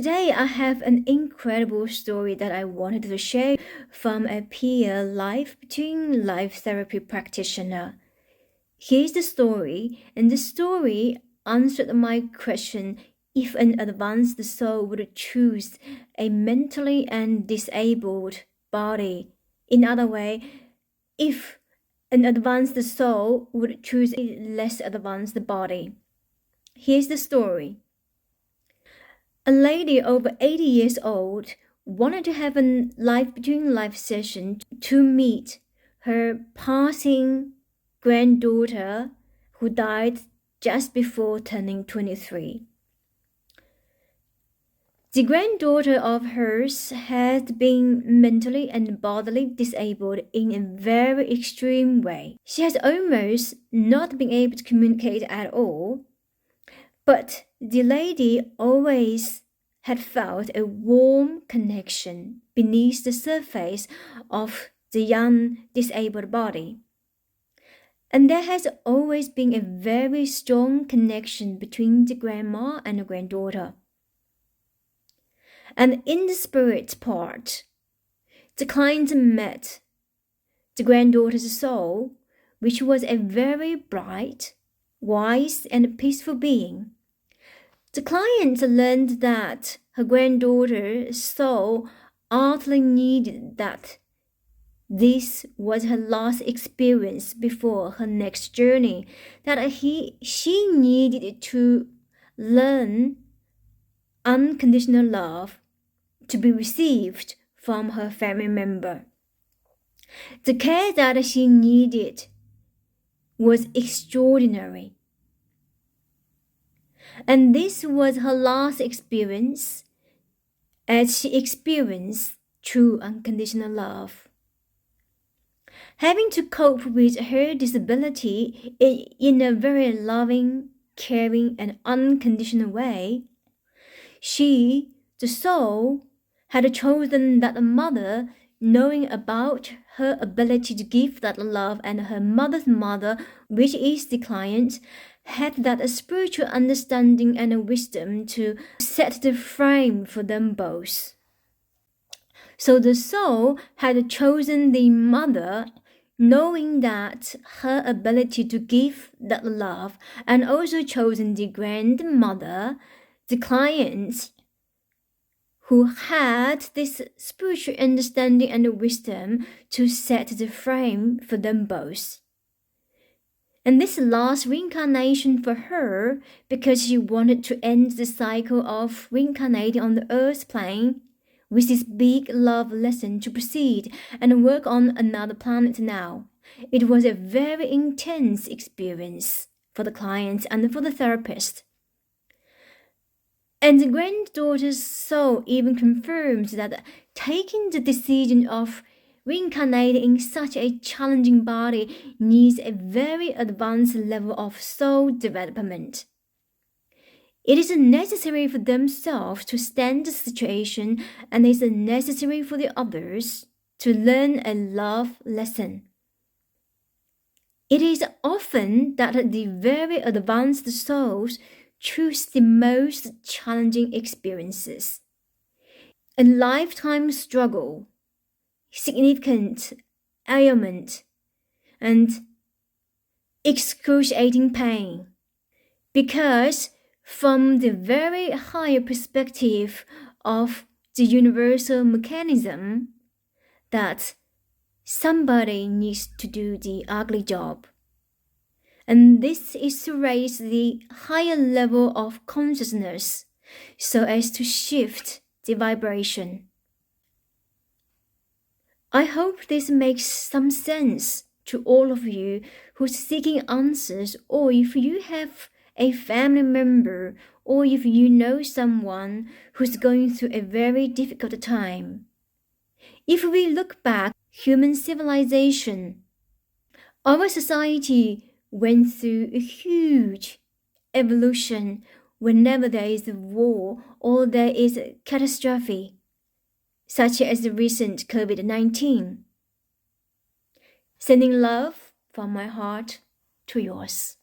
Today I have an incredible story that I wanted to share from a peer between life therapy practitioner. Here's the story, and the story answered my question if an advanced soul would choose a mentally and disabled body. In other way, if an advanced soul would choose a less advanced body. Here's the story. A lady over 80 years old wanted to have a life between life session to meet her passing granddaughter who died just before turning 23. The granddaughter of hers had been mentally and bodily disabled in a very extreme way. She has almost not been able to communicate at all. But the lady always had felt a warm connection beneath the surface of the young disabled body. And there has always been a very strong connection between the grandma and the granddaughter. And in the spirit part, the client met the granddaughter's soul, which was a very bright, wise, and peaceful being. The client learned that her granddaughter's soul ardently needed that this was her last experience before her next journey, that she needed to learn unconditional love to be received from her family member. The care that she needed was extraordinary. And this was her last experience as she experienced true unconditional love. Having to cope with her disability in a very loving, caring, and unconditional way, she, the soul, had chosen that mother, knowing about her ability to give that love, and her mother's mother, which is the client, had that spiritual understanding and wisdom to set the frame for them both. So the soul had chosen the mother, knowing that her ability to give that love, and also chosen the grandmother, the client, who had this spiritual understanding and wisdom to set the frame for them both. And this last reincarnation for her, because she wanted to end the cycle of reincarnating on the earth plane, with this big love lesson to proceed and work on another planet now. It was a very intense experience for the client and for the therapist. And the granddaughter's soul even confirms that taking the decision of reincarnating in such a challenging body needs a very advanced level of soul development. It is necessary for themselves to stand the situation, and it is necessary for the others to learn a love lesson. It is often that the very advanced souls choose the most challenging experiences. A lifetime struggle, significant ailment, and excruciating pain. Because from the very higher perspective of the universal mechanism, that somebody needs to do the ugly job. And this is to raise the higher level of consciousness so as to shift the vibration. I hope this makes some sense to all of you who's seeking answers, or if you have a family member, or if you know someone who's going through a very difficult time. If we look back, human civilization, our society went through a huge evolution whenever there is a war or there is a catastrophe, such as the recent COVID-19. Sending love from my heart to yours.